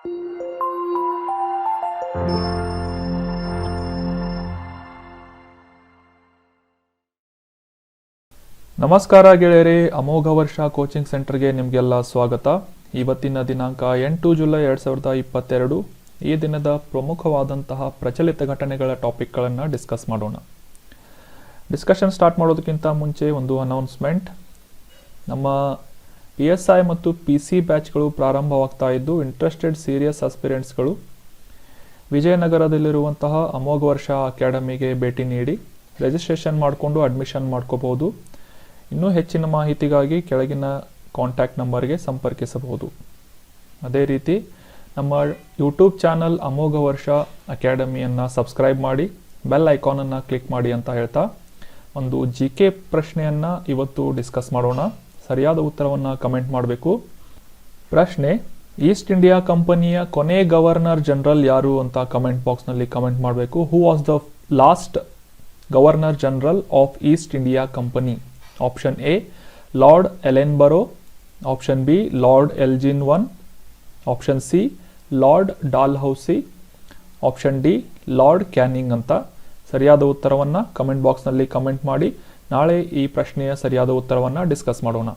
ನಮಸ್ಕಾರ ಗೆಳೆಯರೇ, ಅಮೋಘ ವರ್ಷ ಕೋಚಿಂಗ್ ಸೆಂಟರ್ಗೆ ನಿಮಗೆಲ್ಲ ಸ್ವಾಗತ. ಇವತ್ತಿನ ದಿನಾಂಕ 8 ಜುಲೈ 2022. ಈ ದಿನದ ಪ್ರಮುಖವಾದಂತಹ ಪ್ರಚಲಿತ ಘಟನೆಗಳ ಟಾಪಿಕ್ಗಳನ್ನು ಡಿಸ್ಕಸ್ ಮಾಡೋಣ. ಡಿಸ್ಕಷನ್ ಸ್ಟಾರ್ಟ್ ಮಾಡೋದಕ್ಕಿಂತ ಮುಂಚೆ ಒಂದು ಅನೌನ್ಸ್ಮೆಂಟ್. ನಮ್ಮ PSI ಮತ್ತು PC ಬ್ಯಾಚ್ಗಳು ಪ್ರಾರಂಭವಾಗ್ತಾ ಇದ್ದು, ಇಂಟ್ರೆಸ್ಟೆಡ್ ಸೀರಿಯಸ್ ಆಸ್ಪಿರೆಂಟ್ಸ್ಗಳು ವಿಜಯನಗರದಲ್ಲಿರುವಂತಹ ಅಮೋಘ ವರ್ಷ ಅಕಾಡೆಮಿಗೆ ಭೇಟಿ ನೀಡಿ ರಿಜಿಸ್ಟ್ರೇಷನ್ ಮಾಡಿಕೊಂಡು ಅಡ್ಮಿಷನ್ ಮಾಡ್ಕೋಬಹುದು. ಇನ್ನೂ ಹೆಚ್ಚಿನ ಮಾಹಿತಿಗಾಗಿ ಕೆಳಗಿನ ಕಾಂಟ್ಯಾಕ್ಟ್ ನಂಬರ್ಗೆ ಸಂಪರ್ಕಿಸಬಹುದು. ಅದೇ ರೀತಿ ನಮ್ಮ ಯೂಟ್ಯೂಬ್ ಚಾನಲ್ ಅಮೋಘ ವರ್ಷ ಅಕಾಡೆಮಿಯನ್ನು ಸಬ್ಸ್ಕ್ರೈಬ್ ಮಾಡಿ, ಬೆಲ್ ಐಕಾನನ್ನು ಕ್ಲಿಕ್ ಮಾಡಿ ಅಂತ ಹೇಳ್ತಾ ಒಂದು GK ಪ್ರಶ್ನೆಯನ್ನು ಇವತ್ತು ಡಿಸ್ಕಸ್ ಮಾಡೋಣ. ಸರಿಯಾದ ಉತ್ತರವನ್ನು ಕಮೆಂಟ್ ಮಾಡಬೇಕು. ಪ್ರಶ್ನೆ: ಈಸ್ಟ್ ಇಂಡಿಯಾ ಕಂಪನಿಯ ಕೊನೆ ಗವರ್ನರ್ ಜನರಲ್ ಯಾರು ಅಂತ ಕಮೆಂಟ್ ಬಾಕ್ಸ್ನಲ್ಲಿ ಕಮೆಂಟ್ ಮಾಡಬೇಕು. Who was the last governor general of East India company? Option A Lord Ellenborough, option B Lord Elgin I, option C Lord Dalhousie, option D Lord Canning ಅಂತ. ಸರಿಯಾದ ಉತ್ತರವನ್ನು comment ಬಾಕ್ಸ್ನಲ್ಲಿ comment ಮಾಡಿ. ನಾಳೆ ಈ ಪ್ರಶ್ನೆಯ ಸರಿಯಾದ ಉತ್ತರವನ್ನು ಡಿಸ್ಕಸ್ ಮಾಡೋಣ.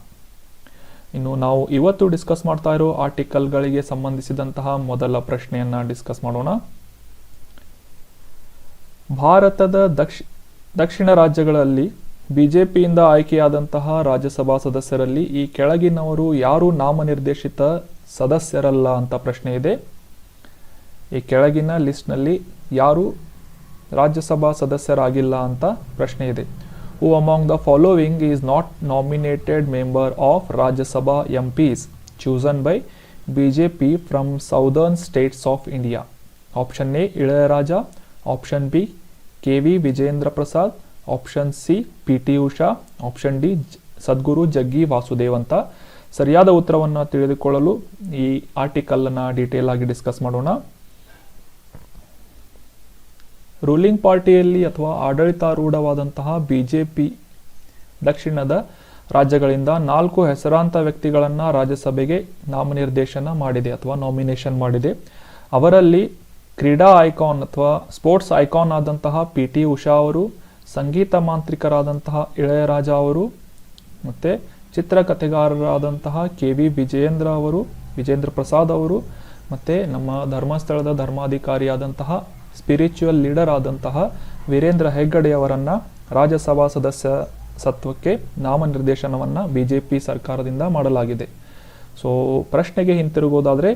ಇನ್ನು ನಾವು ಇವತ್ತು ಡಿಸ್ಕಸ್ ಮಾಡ್ತಾ ಇರೋ ಆರ್ಟಿಕಲ್ಗಳಿಗೆ ಸಂಬಂಧಿಸಿದಂತಹ ಮೊದಲ ಪ್ರಶ್ನೆಯನ್ನು ಡಿಸ್ಕಸ್ ಮಾಡೋಣ. ಭಾರತದ ದಕ್ಷಿಣ ರಾಜ್ಯಗಳಲ್ಲಿ ಬಿಜೆಪಿಯಿಂದ ಆಯ್ಕೆಯಾದಂತಹ ರಾಜ್ಯಸಭಾ ಸದಸ್ಯರಲ್ಲಿ ಈ ಕೆಳಗಿನವರು ಯಾರು ನಾಮನಿರ್ದೇಶಿತ ಸದಸ್ಯರಲ್ಲ ಅಂತ ಪ್ರಶ್ನೆ ಇದೆ. ಈ ಕೆಳಗಿನ ಲಿಸ್ಟ್ನಲ್ಲಿ ಯಾರು ರಾಜ್ಯಸಭಾ ಸದಸ್ಯರಾಗಿಲ್ಲ ಅಂತ ಪ್ರಶ್ನೆ ಇದೆ. Who among the following is not nominated member of Rajya Sabha MPs chosen by BJP from southern states of India? Option A Ilaiyaraaja, option B KV Vijayendra Prasad, option C PT Usha, option D Sadhguru Jaggi Vasudev ಅಂತ. ಸರಿಯಾದ ಉತ್ತರವನ್ನು ತಿಳಿದುಕೊಳ್ಳಲು ಈ ಆರ್ಟಿಕಲ್ ಅನ್ನು ಡೀಟೇಲ್ ಆಗಿ ಡಿಸ್ಕಸ್ ಮಾಡೋಣ. Ruling ಪಾರ್ಟಿಯಲ್ಲಿ ಅಥವಾ ಆಡಳಿತಾರೂಢವಾದಂತಹ BJP ದಕ್ಷಿಣದ ರಾಜ್ಯಗಳಿಂದ 4 ಹೆಸರಾಂತ ವ್ಯಕ್ತಿಗಳನ್ನು ರಾಜ್ಯಸಭೆಗೆ ನಾಮನಿರ್ದೇಶನ ಮಾಡಿದೆ ಅಥವಾ ನಾಮಿನೇಷನ್ ಮಾಡಿದೆ. ಅವರಲ್ಲಿ ಕ್ರೀಡಾ ಐಕಾನ್ ಅಥವಾ ಸ್ಪೋರ್ಟ್ಸ್ ಐಕಾನ್ ಆದಂತಹ PT ಉಷಾ ಅವರು, ಸಂಗೀತ ಮಾಂತ್ರಿಕರಾದಂತಹ ಇಳಯರಾಜ ಅವರು, ಮತ್ತು ಚಿತ್ರಕಥೆಗಾರರಾದಂತಹ KV ವಿಜೇಂದ್ರ ಪ್ರಸಾದ್ ಅವರು, ಮತ್ತು ನಮ್ಮ ಧರ್ಮಸ್ಥಳದ ಧರ್ಮಾಧಿಕಾರಿಯಾದಂತಹ ಸ್ಪಿರಿಚುವಲ್ ಲೀಡರ್ ಆದಂತಹ ವೀರೇಂದ್ರ ಹೆಗ್ಗಡೆಯವರನ್ನು ರಾಜ್ಯಸಭಾ ಸದಸ್ಯತ್ವಕ್ಕೆ ನಾಮನಿರ್ದೇಶನವನ್ನು BJP ಸರ್ಕಾರದಿಂದ ಮಾಡಲಾಗಿದೆ. ಸೊ ಪ್ರಶ್ನೆಗೆ ಹಿಂತಿರುಗೋದಾದರೆ,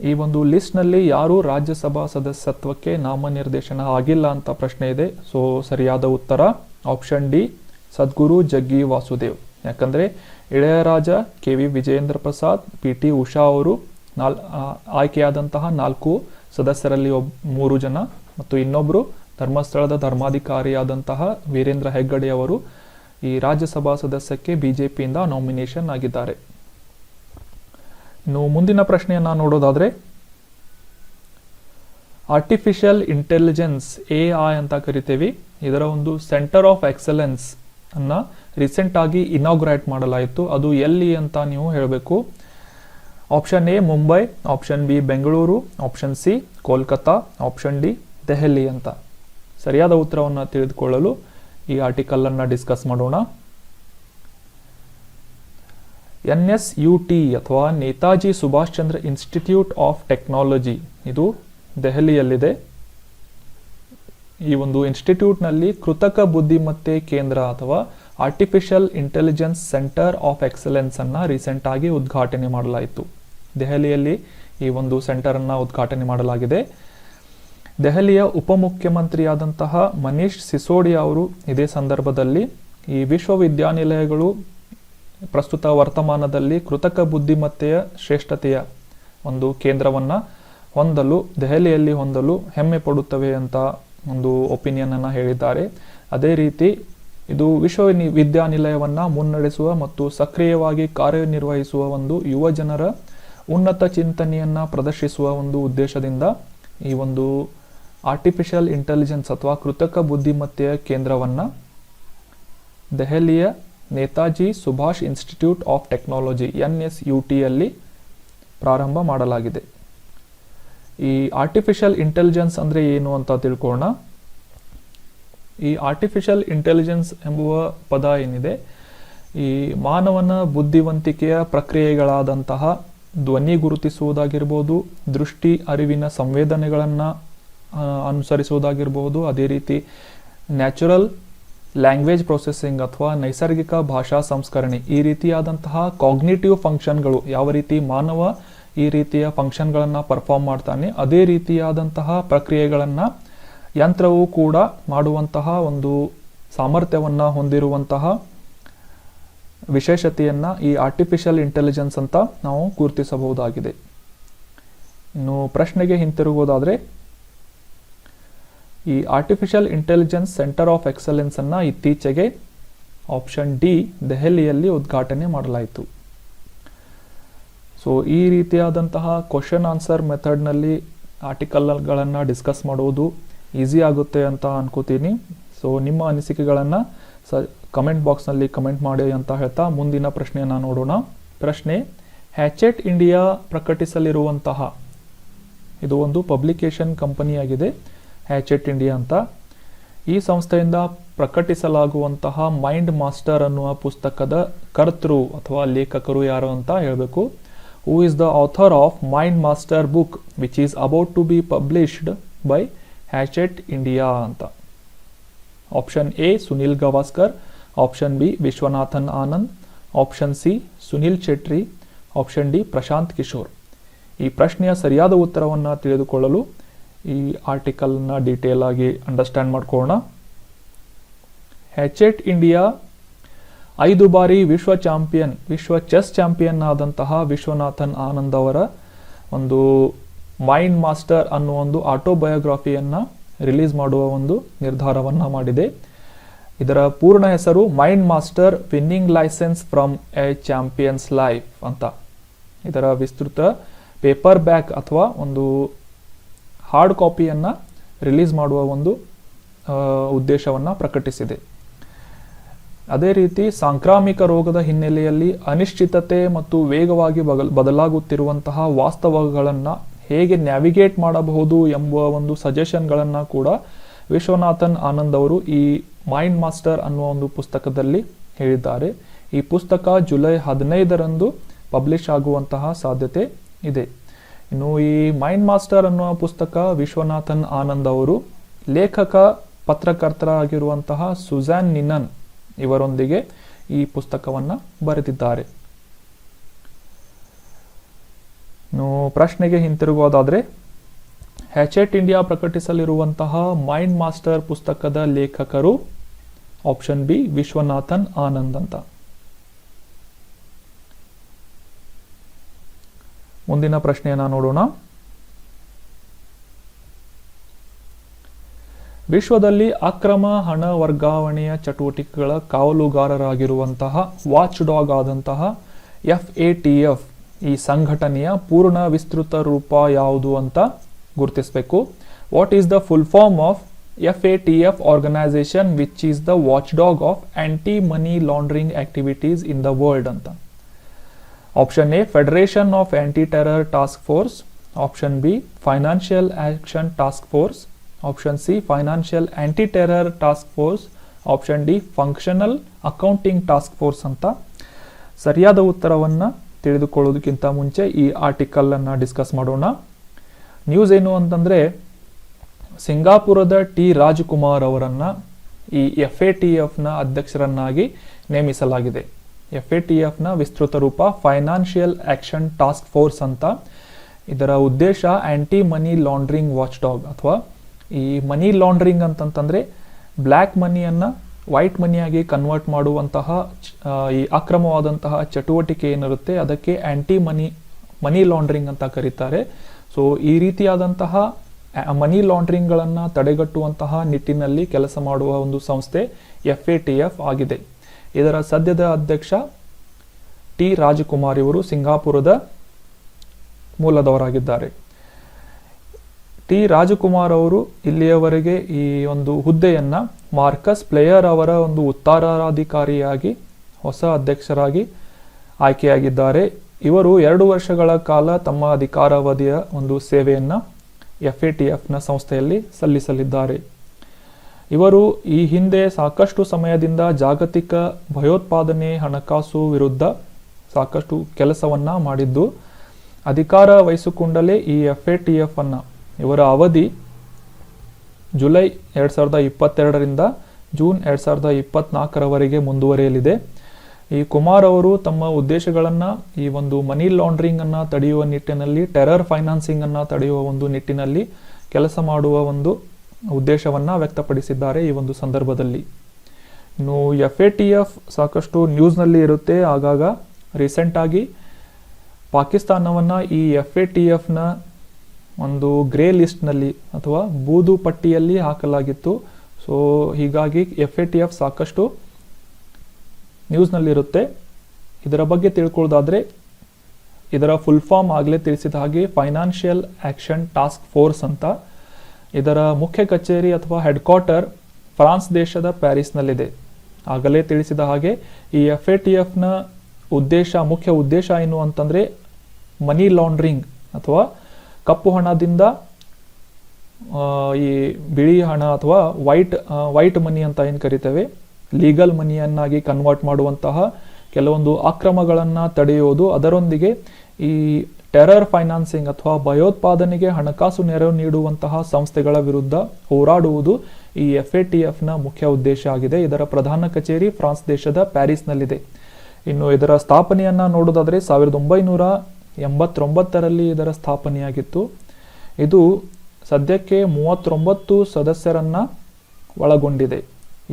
ಈ ಒಂದು ಲಿಸ್ಟ್ನಲ್ಲಿ ಯಾರು ರಾಜ್ಯಸಭಾ ಸದಸ್ಯತ್ವಕ್ಕೆ ನಾಮನಿರ್ದೇಶನ ಆಗಿಲ್ಲ ಅಂತ ಪ್ರಶ್ನೆ ಇದೆ. ಸೊ ಸರಿಯಾದ ಉತ್ತರ ಆಪ್ಷನ್ D ಸದ್ಗುರು ಜಗ್ಗಿ ವಾಸುದೇವ್. ಯಾಕಂದರೆ ಇಳಯರಾಜ, KV ವಿಜೇಂದ್ರ ಪ್ರಸಾದ್, PT ಉಷಾ ಅವರು ಆಯ್ಕೆಯಾದಂತಹ 4 ಸದಸ್ಯರಲ್ಲಿ 3 ಜನ, ಮತ್ತು ಇನ್ನೊಬ್ಬರು ಧರ್ಮಸ್ಥಳದ ಧರ್ಮಾಧಿಕಾರಿಯಾದಂತಹ ವೀರೇಂದ್ರ ಹೆಗ್ಗಡೆಯವರು ಈ ರಾಜ್ಯಸಭಾ ಸದಸ್ಯಕ್ಕೆ BJPಯಿಂದ ನಾಮಿನೇಷನ್ ಆಗಿದ್ದಾರೆ. ಇನ್ನು ಮುಂದಿನ ಪ್ರಶ್ನೆಯನ್ನು ನೋಡೋದಾದರೆ, ಆರ್ಟಿಫಿಷಿಯಲ್ ಇಂಟೆಲಿಜೆನ್ಸ್ AI ಅಂತ ಕರಿತೇವೆ, ಇದರ ಒಂದು ಸೆಂಟರ್ ಆಫ್ ಎಕ್ಸಲೆನ್ಸ್ ಅನ್ನ ರೀಸೆಂಟ್ ಆಗಿ ಇನಾಗ್ರೇಟ್ ಮಾಡಲಾಯಿತು. ಅದು ಎಲ್ಲಿ ಅಂತ ನೀವು ಹೇಳಬೇಕು. Option A Mumbai, option B Bengaluru, option C Kolkata, option D Delhi ಅಂತ. ಸರಿಯಾದ ಉತ್ತರವನ್ನು ತಿಳಿದುಕೊಳ್ಳಲು ಈ ಆರ್ಟಿಕಲ್ ಅನ್ನು ಡಿಸ್ಕಸ್ ಮಾಡೋಣ. NSUT ಅಥವಾ Netaji Subhash Chandra institute of technology, ಇದು ದೆಹಲಿಯಲ್ಲಿದೆ. ಈ ಒಂದು ಇನ್ಸ್ಟಿಟ್ಯೂಟ್ನಲ್ಲಿ ಕೃತಕ ಬುದ್ಧಿಮತ್ತೆ ಕೇಂದ್ರ ಅಥವಾ artificial intelligence centre of excellence ಅನ್ನು ರೀಸೆಂಟ್ ಆಗಿ ಉದ್ಘಾಟನೆ ಮಾಡಲಾಯಿತು. ದೆಹಲಿಯಲ್ಲಿ ಈ ಒಂದು ಸೆಂಟರನ್ನು ಉದ್ಘಾಟನೆ ಮಾಡಲಾಗಿದೆ. ದೆಹಲಿಯ ಉಪಮುಖ್ಯಮಂತ್ರಿಯಾದಂತಹ ಮನೀಶ್ ಸಿಸೋಡಿಯಾ ಅವರು ಇದೇ ಸಂದರ್ಭದಲ್ಲಿ ಈ ವಿಶ್ವವಿದ್ಯಾನಿಲಯಗಳು ಪ್ರಸ್ತುತ ವರ್ತಮಾನದಲ್ಲಿ ಕೃತಕ ಬುದ್ಧಿಮತ್ತೆಯ ಶ್ರೇಷ್ಠತೆಯ ಒಂದು ಕೇಂದ್ರವನ್ನು ದೆಹಲಿಯಲ್ಲಿ ಹೊಂದಲು ಹೆಮ್ಮೆ ಪಡುತ್ತವೆ ಅಂತ ಒಂದು ಒಪಿನಿಯನ್ ಅನ್ನು ಹೇಳಿದ್ದಾರೆ. ಅದೇ ರೀತಿ ಇದು ವಿಶ್ವವಿದ್ಯಾನಿಲಯವನ್ನು ಮುನ್ನಡೆಸುವ ಮತ್ತು ಸಕ್ರಿಯವಾಗಿ ಕಾರ್ಯನಿರ್ವಹಿಸುವ ಒಂದು ಯುವ ಜನರ ಉನ್ನತ ಚಿಂತನೆಯನ್ನು ಪ್ರದರ್ಶಿಸುವ ಒಂದು ಉದ್ದೇಶದಿಂದ ಈ ಒಂದು ಆರ್ಟಿಫಿಷಿಯಲ್ ಇಂಟೆಲಿಜೆನ್ಸ್ ಅಥವಾ ಕೃತಕ ಬುದ್ಧಿಮತ್ತೆಯ ಕೇಂದ್ರವನ್ನು ದೆಹಲಿಯ Netaji Subhash institute of technology NSUT ಅಲ್ಲಿ ಪ್ರಾರಂಭ ಮಾಡಲಾಗಿದೆ. ಈ ಆರ್ಟಿಫಿಷಿಯಲ್ ಇಂಟೆಲಿಜೆನ್ಸ್ ಅಂದರೆ ಏನು ಅಂತ ತಿಳ್ಕೊಳ್ಳೋಣ. ಈ ಆರ್ಟಿಫಿಷಿಯಲ್ ಇಂಟೆಲಿಜೆನ್ಸ್ ಎಂಬುವ ಪದ ಏನಿದೆ, ಈ ಮಾನವನ ಬುದ್ಧಿವಂತಿಕೆಯ ಪ್ರಕ್ರಿಯೆಗಳಾದಂತಹ ಧ್ವನಿ ಗುರುತಿಸುವುದಾಗಿರ್ಬೋದು, ದೃಷ್ಟಿ ಅರಿವಿನ ಸಂವೇದನೆಗಳನ್ನು ಅನುಸರಿಸುವುದಾಗಿರ್ಬೋದು, ಅದೇ ರೀತಿ ನ್ಯಾಚುರಲ್ ಲ್ಯಾಂಗ್ವೇಜ್ ಪ್ರೊಸೆಸಿಂಗ್ ಅಥವಾ ನೈಸರ್ಗಿಕ ಭಾಷಾ ಸಂಸ್ಕರಣೆ, ಈ ರೀತಿಯಾದಂತಹ ಕಾಗ್ನಿಟಿವ್ ಫಂಕ್ಷನ್ಗಳು, ಯಾವ ರೀತಿ ಮಾನವ ಈ ರೀತಿಯ ಫಂಕ್ಷನ್ಗಳನ್ನು ಪರ್ಫಾರ್ಮ್ ಮಾಡ್ತಾನೆ, ಅದೇ ರೀತಿಯಾದಂತಹ ಪ್ರಕ್ರಿಯೆಗಳನ್ನು ಯಂತ್ರವು ಕೂಡ ಮಾಡುವಂತಹ ಒಂದು ಸಾಮರ್ಥ್ಯವನ್ನು ಹೊಂದಿರುವಂತಹ ವಿಶೇಷತೆಯನ್ನು ಈ ಆರ್ಟಿಫಿಷಿಯಲ್ ಇಂಟೆಲಿಜೆನ್ಸ್ ಅಂತ ನಾವು ಗುರುತಿಸಬಹುದಾಗಿದೆ. ಇನ್ನು ಪ್ರಶ್ನೆಗೆ ಹಿಂತಿರುಗೋದಾದರೆ, ಈ artificial intelligence centre of excellence ಅನ್ನು ಇತ್ತೀಚೆಗೆ ಆಪ್ಷನ್ ಡಿ ದೆಹಲಿಯಲ್ಲಿ ಉದ್ಘಾಟನೆ ಮಾಡಲಾಯಿತು. ಸೊ ಈ ರೀತಿಯಾದಂತಹ ಕ್ವಶನ್ ಆನ್ಸರ್ ಮೆಥಡ್ನಲ್ಲಿ ಆರ್ಟಿಕಲ್ಗಳನ್ನು ಡಿಸ್ಕಸ್ ಮಾಡುವುದು ಈಸಿ ಆಗುತ್ತೆ ಅಂತ ಅನ್ಕೋತೀನಿ. ಸೊ ನಿಮ್ಮ ಅನಿಸಿಕೆಗಳನ್ನು ಕಮೆಂಟ್ ಬಾಕ್ಸ್ನಲ್ಲಿ ಕಮೆಂಟ್ ಮಾಡಿ ಅಂತ ಹೇಳ್ತಾ ಮುಂದಿನ ಪ್ರಶ್ನೆಯನ್ನು ನೋಡೋಣ. ಪ್ರಶ್ನೆ, ಹ್ಯಾಚೆಟ್ ಇಂಡಿಯಾ ಪ್ರಕಟಿಸಲಿರುವಂತಹ, ಇದು ಒಂದು ಪಬ್ಲಿಕೇಶನ್ ಕಂಪನಿಯಾಗಿದೆ ಹ್ಯಾಚೆಟ್ ಇಂಡಿಯಾ ಅಂತ. ಈ ಸಂಸ್ಥೆಯಿಂದ ಪ್ರಕಟಿಸಲಾಗುವಂತಹ ಮೈಂಡ್ ಮಾಸ್ಟರ್ ಅನ್ನುವ ಪುಸ್ತಕದ ಕರ್ತೃ ಅಥವಾ ಲೇಖಕರು ಯಾರು ಅಂತ ಹೇಳಬೇಕು. Who is the author of mind master book which is about to be published by Hachette India ಅಂತ. Option A Sunil Gavaskar, option B Viswanathan Anand, option C Sunil Chhetri, option D Prashant Kishor. ಈ ಪ್ರಶ್ನೆಯ ಸರಿಯಾದ ಉತ್ತರವನ್ನು ತಿಳಿದುಕೊಳ್ಳಲು ಈ ಆರ್ಟಿಕಲ್ನ ಡೀಟೇಲ್ ಆಗಿ ಅಂಡರ್ಸ್ಟ್ಯಾಂಡ್ ಮಾಡ್ಕೊಳ್ಳೋಣ. ಹ್ಯಾಚೆಟ್ ಇಂಡಿಯಾ 5 ಬಾರಿ ವಿಶ್ವ ಚೆಸ್ ಚಾಂಪಿಯನ್ ಆದಂತಹ ವಿಶ್ವನಾಥನ್ ಆನಂದ್ ಅವರ ಒಂದು ಮೈಂಡ್ ಮಾಸ್ಟರ್ ಅನ್ನುವ ಒಂದು ಆಟೋಬಯೋಗ್ರಫಿಯನ್ನು ರಿಲೀಸ್ ಮಾಡುವ ಒಂದು ನಿರ್ಧಾರವನ್ನು ಮಾಡಿದೆ. ಇದರ ಪೂರ್ಣ ಹೆಸರು mind master winning license from a champion's life ಅಂತ. ಇದರ ವಿಸ್ತೃತ ಪೇಪರ್ ಬ್ಯಾಕ್ ಅಥವಾ ಒಂದು ಹಾರ್ಡ್ ಕಾಪಿಯನ್ನು ರಿಲೀಸ್ ಮಾಡುವ ಒಂದು ಉದ್ದೇಶವನ್ನು ಪ್ರಕಟಿಸಿದೆ. ಅದೇ ರೀತಿ ಸಾಂಕ್ರಾಮಿಕ ರೋಗದ ಹಿನ್ನೆಲೆಯಲ್ಲಿ ಅನಿಶ್ಚಿತತೆ ಮತ್ತು ವೇಗವಾಗಿ ಬದಲಾಗುತ್ತಿರುವಂತಹ ವಾಸ್ತವಗಳನ್ನು ಹೇಗೆ ನ್ಯಾವಿಗೇಟ್ ಮಾಡಬಹುದು ಎಂಬುವ ಒಂದು ಸಜೆಷನ್ಗಳನ್ನು ಕೂಡ ವಿಶ್ವನಾಥನ್ ಆನಂದ್ ಅವರು ಈ ಮೈಂಡ್ ಮಾಸ್ಟರ್ ಅನ್ನುವ ಒಂದು ಪುಸ್ತಕದಲ್ಲಿ ಹೇಳಿದ್ದಾರೆ. ಈ ಪುಸ್ತಕ ಜುಲೈ 15ರಂದು ಪಬ್ಲಿಷ್ ಆಗುವಂತಹ ಸಾಧ್ಯತೆ ಇದೆ. ಇನ್ನು ಈ ಮೈಂಡ್ ಮಾಸ್ಟರ್ ಅನ್ನುವ ಪುಸ್ತಕ ವಿಶ್ವನಾಥನ್ ಆನಂದ್ ಅವರು ಲೇಖಕ ಪತ್ರಕರ್ತರಾಗಿರುವಂತಹ ಸುಜಾನ್ ನಿನನ್ ಇವರೊಂದಿಗೆ ಈ ಪುಸ್ತಕವನ್ನು ಬರೆದಿದ್ದಾರೆ. ಇನ್ನು ಪ್ರಶ್ನೆಗೆ ಹಿಂತಿರುಗೋದಾದರೆ, ಹ್ಯಾಚೆಟ್ ಇಂಡಿಯಾ ಪ್ರಕಟಿಸಲಿರುವಂತಹ ಮೈಂಡ್ ಮಾಸ್ಟರ್ ಪುಸ್ತಕದ ಲೇಖಕರು ಆಪ್ಷನ್ ಬಿ ವಿಶ್ವನಾಥನ್ ಆನಂದ್ ಅಂತ. ಮುಂದಿನ ಪ್ರಶ್ನೆಯನ್ನು ನೋಡೋಣ. ವಿಶ್ವದಲ್ಲಿ ಅಕ್ರಮ ಹಣ ವರ್ಗಾವಣೆಯ ಚಟುವಟಿಕೆಗಳ ಕಾವಲುಗಾರರಾಗಿರುವಂತಹ ವಾಚ್ ಡಾಗ್ ಆದಂತಹ FATF ಈ ಸಂಘಟನೆಯ ಪೂರ್ಣ ವಿಸ್ತೃತ ರೂಪ ಯಾವುದು ಅಂತ ಗುರುತಿಸಬೇಕು. What is the full form of FATF organisation which is the watchdog of anti money laundering activities in the world ಅಂತ. Option A federation of anti terror task force, option B financial action task force, option C financial anti terror task force, option D functional accounting task force ಅಂತ. ಸರಿಯಾದ ಉತ್ತರವನ್ನು ತಿಳಿದುಕೊಳ್ಳೋದಕ್ಕಿಂತ ಮುಂಚೆ ಈ article ಅನ್ನು discuss ಮಾಡೋಣ. News ಏನು ಅಂತಂದರೆ, ಸಿಂಗಾಪುರದ ಟಿ ರಾಜ್ಕುಮಾರ್ ಅವರನ್ನು ಈ FATFನ ಅಧ್ಯಕ್ಷರನ್ನಾಗಿ ನೇಮಿಸಲಾಗಿದೆ. FATFನ ವಿಸ್ತೃತ ರೂಪ ಫೈನಾನ್ಷಿಯಲ್ ಆಕ್ಷನ್ ಟಾಸ್ಕ್ ಫೋರ್ಸ್ ಅಂತ. ಇದರ ಉದ್ದೇಶ anti money laundering watch dog ಅಥವಾ ಈ ಮನಿ ಲಾಂಡ್ರಿಂಗ್ ಅಂತಂತಂದರೆ ಬ್ಲ್ಯಾಕ್ ಮನಿಯನ್ನು ವೈಟ್ ಮನಿಯಾಗಿ ಕನ್ವರ್ಟ್ ಮಾಡುವಂತಹ ಈ ಅಕ್ರಮವಾದಂತಹ ಚಟುವಟಿಕೆ ಏನಿರುತ್ತೆ ಅದಕ್ಕೆ ಆಂಟಿ ಮನಿ ಲಾಂಡ್ರಿಂಗ್ ಅಂತ ಕರೀತಾರೆ. ಸೊ ಈ ರೀತಿಯಾದಂತಹ ಮನಿ ಲಾಂಡ್ರಿಂಗ್ಗಳನ್ನು ತಡೆಗಟ್ಟುವಂತಹ ನಿಟ್ಟಿನಲ್ಲಿ ಕೆಲಸ ಮಾಡುವ ಒಂದು ಸಂಸ್ಥೆ FATF ಆಗಿದೆ. ಇದರ ಸದ್ಯದ ಅಧ್ಯಕ್ಷ ಟಿ ರಾಜ್ಕುಮಾರ್ ಇವರು ಸಿಂಗಾಪುರದ ಮೂಲದವರಾಗಿದ್ದಾರೆ. ಟಿ ರಾಜ್ಕುಮಾರ್ ಅವರು ಇಲ್ಲಿಯವರೆಗೆ ಈ ಒಂದು ಹುದ್ದೆಯನ್ನು ಮಾರ್ಕಸ್ ಪ್ಲೇಯರ್ ಅವರ ಒಂದು ಉತ್ತರಾಧಿಕಾರಿಯಾಗಿ ಹೊಸ ಅಧ್ಯಕ್ಷರಾಗಿ ಆಯ್ಕೆಯಾಗಿದ್ದಾರೆ. ಇವರು 2 ವರ್ಷಗಳ ಕಾಲ ತಮ್ಮ ಅಧಿಕಾರಾವಧಿಯ ಒಂದು ಸೇವೆಯನ್ನು FATFನ ಸಂಸ್ಥೆಯಲ್ಲಿ ಸಲ್ಲಿಸಲಿದ್ದಾರೆ. ಇವರು ಈ ಹಿಂದೆ ಸಾಕಷ್ಟು ಸಮಯದಿಂದ ಜಾಗತಿಕ ಭಯೋತ್ಪಾದನೆ ಹಣಕಾಸು ವಿರುದ್ಧ ಸಾಕಷ್ಟು ಕೆಲಸವನ್ನ ಮಾಡಿದ್ದು, ಅಧಿಕಾರ ವಹಿಸಿಕೊಂಡಲೇ ಈ FATF ಅನ್ನ ಇವರ ಅವಧಿ ಜುಲೈ 2022ರಿಂದ ಜೂನ್ 2024ರವರೆಗೆ ಮುಂದುವರಿಯಲಿದೆ. ಈ ಕುಮಾರ್ ಅವರು ತಮ್ಮ ಉದ್ದೇಶಗಳನ್ನು ಈ ಒಂದು ಮನಿ ಲಾಂಡ್ರಿಂಗ್ ಅನ್ನ ತಡೆಯುವ ನಿಟ್ಟಿನಲ್ಲಿ, ಟೆರರ್ ಫೈನಾನ್ಸಿಂಗ್ ಅನ್ನ ತಡೆಯುವ ಒಂದು ನಿಟ್ಟಿನಲ್ಲಿ ಕೆಲಸ ಮಾಡುವ ಒಂದು ಉದ್ದೇಶವನ್ನ ವ್ಯಕ್ತಪಡಿಸಿದ್ದಾರೆ ಈ ಒಂದು ಸಂದರ್ಭದಲ್ಲಿ. ಇನ್ನು FATF ಸಾಕಷ್ಟು ನ್ಯೂಸ್ನಲ್ಲಿ ಇರುತ್ತೆ ಆಗಾಗ. ರೀಸೆಂಟ್ ಆಗಿ ಪಾಕಿಸ್ತಾನವನ್ನ ಈ FATFನ ಒಂದು ಗ್ರೇ ಲಿಸ್ಟ್ನಲ್ಲಿ ಅಥವಾ ಬೂದು ಪಟ್ಟಿಯಲ್ಲಿ ಹಾಕಲಾಗಿತ್ತು. ಸೊ ಹೀಗಾಗಿ FATF ಸಾಕಷ್ಟು ನ್ಯೂಸ್ನಲ್ಲಿರುತ್ತೆ. ಇದರ ಬಗ್ಗೆ ತಿಳ್ಕೊಳ್ಳೋದಾದ್ರೆ ಇದರ ಫುಲ್ ಫಾರ್ಮ್ ಆಗಲೇ ತಿಳಿಸಿದ ಹಾಗೆ ಫೈನಾನ್ಷಿಯಲ್ ಆಕ್ಷನ್ ಟಾಸ್ಕ್ ಫೋರ್ಸ್ ಅಂತ. ಇದರ ಮುಖ್ಯ ಕಚೇರಿ ಅಥವಾ ಹೆಡ್ ಕ್ವಾರ್ಟರ್ ಫ್ರಾನ್ಸ್ ದೇಶದ ಪ್ಯಾರಿಸ್ನಲ್ಲಿದೆ. ಆಗಲೇ ತಿಳಿಸಿದ ಹಾಗೆ ಈ FATFನ ಮುಖ್ಯ ಉದ್ದೇಶ ಏನು ಅಂತಂದ್ರೆ ಮನಿ ಲಾಂಡ್ರಿಂಗ್ ಅಥವಾ ಕಪ್ಪು ಹಣದಿಂದ ಈ ಬಿಳಿ ಹಣ ಅಥವಾ ವೈಟ್ ಮನಿ ಅಂತ ಏನು ಕರಿತೇವೆ, ಲೀಗಲ್ ಮನಿಯನ್ನಾಗಿ ಕನ್ವರ್ಟ್ ಮಾಡುವಂತಹ ಕೆಲವೊಂದು ಅಕ್ರಮಗಳನ್ನು ತಡೆಯುವುದು, ಅದರೊಂದಿಗೆ ಈ ಟೆರರ್ ಫೈನಾನ್ಸಿಂಗ್ ಅಥವಾ ಭಯೋತ್ಪಾದನೆಗೆ ಹಣಕಾಸು ನೆರವು ನೀಡುವಂತಹ ಸಂಸ್ಥೆಗಳ ವಿರುದ್ಧ ಹೋರಾಡುವುದು ಈ FATFನ ಮುಖ್ಯ ಉದ್ದೇಶ ಆಗಿದೆ. ಇದರ ಪ್ರಧಾನ ಕಚೇರಿ ಫ್ರಾನ್ಸ್ ದೇಶದ ಪ್ಯಾರಿಸ್ನಲ್ಲಿದೆ. ಇನ್ನು ಇದರ ಸ್ಥಾಪನೆಯನ್ನ ನೋಡೋದಾದ್ರೆ 1989ರಲ್ಲಿ ಇದರ ಸ್ಥಾಪನೆಯಾಗಿತ್ತು. ಇದು ಸದ್ಯಕ್ಕೆ 39 ಸದಸ್ಯರನ್ನ ಒಳಗೊಂಡಿದೆ.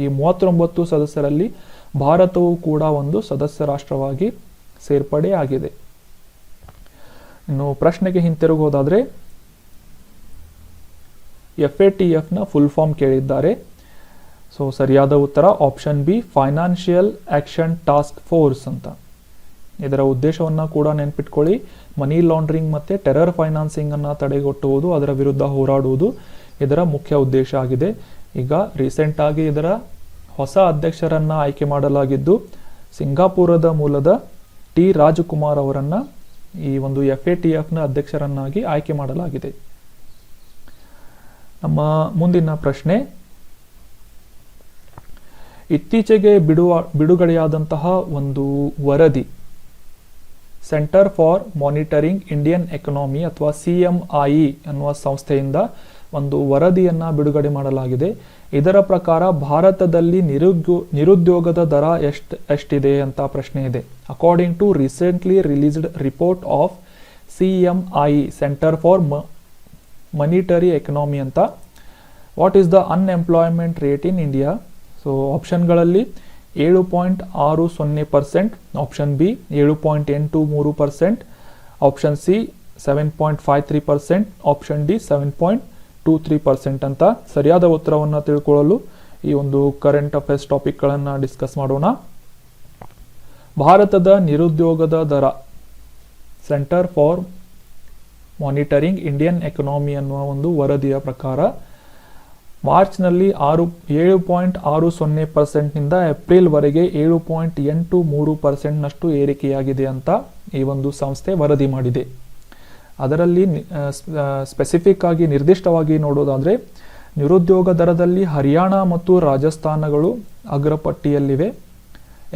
ಈ 39 ಸದಸ್ಯರಲ್ಲಿ ಭಾರತವು ಕೂಡ ಒಂದು ಸದಸ್ಯ ರಾಷ್ಟ್ರವಾಗಿ ಸೇರ್ಪಡೆಯಾಗಿದೆ. ಇನ್ನು ಪ್ರಶ್ನೆಗೆ ಹಿಂತಿರುಗೋದಾದ್ರೆ FATFನ ಫುಲ್ ಫಾರ್ಮ್ ಕೇಳಿದ್ದಾರೆ. ಸೊ ಸರಿಯಾದ ಉತ್ತರ option B, financial action task force ಅಂತ. ಇದರ ಉದ್ದೇಶವನ್ನ ಕೂಡ ನೆನ್ಪಿಟ್ಕೊಳ್ಳಿ. ಮನಿ ಲಾಂಡ್ರಿಂಗ್ ಮತ್ತೆ ಟೆರರ್ ಫೈನಾನ್ಸಿಂಗ್ ಅನ್ನ ತಡೆಗಟ್ಟುವುದು, ಅದರ ವಿರುದ್ಧ ಹೋರಾಡುವುದು ಇದರ ಮುಖ್ಯ ಉದ್ದೇಶ ಆಗಿದೆ. ಈಗ ರೀಸೆಂಟ್ ಆಗಿ ಇದರ ಹೊಸ ಅಧ್ಯಕ್ಷರನ್ನ ಆಯ್ಕೆ ಮಾಡಲಾಗಿದ್ದು, ಸಿಂಗಾಪುರದ ಮೂಲದ ಟಿ ರಾಜಕುಮಾರ್ ಅವರನ್ನ ಈ ಒಂದು FATFನ ಅಧ್ಯಕ್ಷರನ್ನಾಗಿ ಆಯ್ಕೆ ಮಾಡಲಾಗಿದೆ. ನಮ್ಮ ಮುಂದಿನ ಪ್ರಶ್ನೆ, ಇತ್ತೀಚೆಗೆ ಬಿಡುಗಡೆಯಾದಂತಹ ಒಂದು ವರದಿ centre for monitoring Indian economy ಅಥವಾ CMIE ಅನ್ನುವ ಸಂಸ್ಥೆಯಿಂದ ಒಂದು ವರದಿಯನ್ನ ಬಿಡುಗಡೆ ಮಾಡಲಾಗಿದೆ. ಇದರ ಪ್ರಕಾರ ಭಾರತದಲ್ಲಿ ನಿರುದ್ಯೋಗದ ದರ ಎಷ್ಟಿದೆ ಅಂತ ಪ್ರಶ್ನೆ ಇದೆ. According to recently released report of CMIE centre for monetary economy ಅಂತ, what is the unemployment rate in India? So ಆಪ್ಷನ್ಗಳಲ್ಲಿ 7.60%, option B 7.83%, option C 7.53%, option D 7.23% ಅಂತ. ಸರಿಯಾದ ಉತ್ತರವನ್ನು ತಿಳ್ಕೊಳ್ಳಲು ಈ ಒಂದು ಕರೆಂಟ್ ಅಫೇರ್ಸ್ ಟಾಪಿಕ್ಗಳನ್ನು ಡಿಸ್ಕಸ್ ಮಾಡೋಣ. ಭಾರತದ ನಿರುದ್ಯೋಗದ ದರ centre for monitoring Indian economy ಅನ್ನುವ ಒಂದು ವರದಿಯ ಪ್ರಕಾರ ಮಾರ್ಚ್ನಲ್ಲಿ 7.60%ನಿಂದ ಏಪ್ರಿಲ್ವರೆಗೆ 7.83%ನಷ್ಟು ಏರಿಕೆಯಾಗಿದೆ ಅಂತ ಈ ಒಂದು ಸಂಸ್ಥೆ ವರದಿ ಮಾಡಿದೆ. ಅದರಲ್ಲಿ ಸ್ಪೆಸಿಫಿಕ್ ಆಗಿ ನಿರ್ದಿಷ್ಟವಾಗಿ ನೋಡೋದಾದ್ರೆ ನಿರುದ್ಯೋಗ ದರದಲ್ಲಿ ಹರಿಯಾಣ ಮತ್ತು ರಾಜಸ್ಥಾನಗಳು ಅಗ್ರಪಟ್ಟಿಯಲ್ಲಿವೆ.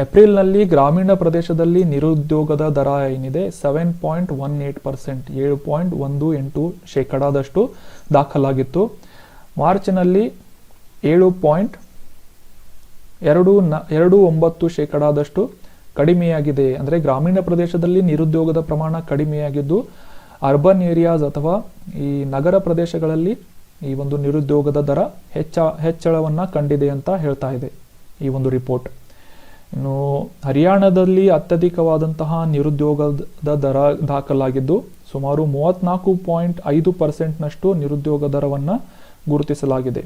ಏಪ್ರಿಲ್ನಲ್ಲಿ ಗ್ರಾಮೀಣ ಪ್ರದೇಶದಲ್ಲಿ ನಿರುದ್ಯೋಗದ ದರ ಏನಿದೆ 7.18%, 7.18% ದಾಖಲಾಗಿತ್ತು. ಮಾರ್ಚ್ನಲ್ಲಿ 7.29% ಕಡಿಮೆಯಾಗಿದೆ. ಅಂದರೆ ಗ್ರಾಮೀಣ ಪ್ರದೇಶದಲ್ಲಿ ನಿರುದ್ಯೋಗದ ಪ್ರಮಾಣ ಕಡಿಮೆಯಾಗಿದ್ದು, ಅರ್ಬನ್ ಏರಿಯಾಸ್ ಅಥವಾ ಈ ನಗರ ಪ್ರದೇಶಗಳಲ್ಲಿ ಈ ಒಂದು ನಿರುದ್ಯೋಗದ ದರ ಹೆಚ್ಚಳವನ್ನ ಕಂಡಿದೆ ಅಂತ ಹೇಳ್ತಾ ಇದೆ ಈ ಒಂದು ರಿಪೋರ್ಟ್. ಇನ್ನು ಹರಿಯಾಣದಲ್ಲಿ ಅತ್ಯಧಿಕವಾದಂತಹ ನಿರುದ್ಯೋಗದ ದರ ದಾಖಲಾಗಿದ್ದು ಸುಮಾರು 34.5%ನಷ್ಟು ನಿರುದ್ಯೋಗ ದರವನ್ನ ಗುರುತಿಸಲಾಗಿದೆ.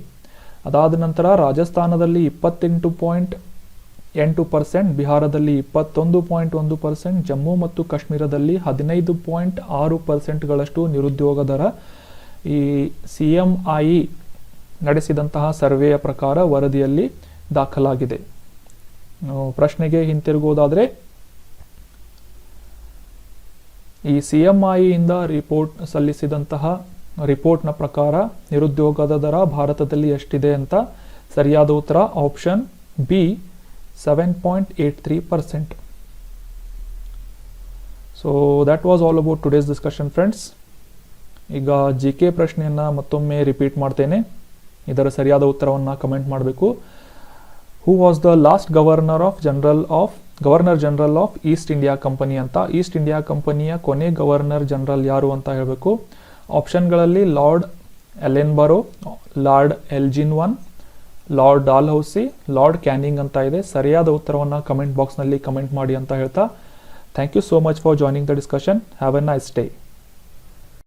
ಅದಾದ ನಂತರ ರಾಜಸ್ಥಾನದಲ್ಲಿ 28.8%, ಬಿಹಾರದಲ್ಲಿ 21.1%, ಜಮ್ಮು ಮತ್ತು ಕಾಶ್ಮೀರದಲ್ಲಿ 15.6%ಗಳಷ್ಟು ನಿರುದ್ಯೋಗ ದರ ಈ CMIE ನಡೆಸಿದಂತಹ ಸರ್ವೆಯ ಪ್ರಕಾರ ವರದಿಯಲ್ಲಿ ದಾಖಲಾಗಿದೆ. ಪ್ರಶ್ನೆಗೆ ಹಿಂತಿರುಗುವುದಾದ್ರೆ ಈ CMI ಇಂದ ರಿಪೋರ್ಟ್ ಸಲ್ಲಿಸಿದಂತಹ ರಿಪೋರ್ಟ್ನ ಪ್ರಕಾರ ನಿರುದ್ಯೋಗದ ದರ ಭಾರತದಲ್ಲಿ ಎಷ್ಟಿದೆ ಅಂತ ಸರಿಯಾದ ಉತ್ತರ option B 7.83%. So that was all about today's discussion friends. ಈಗ GK ಪ್ರಶ್ನೆಯನ್ನು ಮತ್ತೊಮ್ಮೆ ರಿಪೀಟ್ ಮಾಡ್ತೇನೆ, ಇದರ ಸರಿಯಾದ ಉತ್ತರವನ್ನು ಕಮೆಂಟ್ ಮಾಡಬೇಕು. Who was the last governor general of East India company ಅಂತ. ಈಸ್ಟ್ ಇಂಡಿಯಾ ಕಂಪನಿಯ ಕೊನೆ ಗವರ್ನರ್ ಜನರಲ್ ಯಾರು ಅಂತ ಹೇಳಬೇಕು. ಆಪ್ಷನ್ಗಳಲ್ಲಿ Lord Ellenborough, Lord Elgin one, Lord Dalhousie, Lord Canning ಅಂತ ಇದೆ. ಸರಿಯಾದ ಉತ್ತರವನ್ನು ಕಮೆಂಟ್ ಬಾಕ್ಸ್ನಲ್ಲಿ ಕಮೆಂಟ್ ಮಾಡಿ ಅಂತ ಹೇಳ್ತಾ thank you so much for joining the discussion. Have a nice day.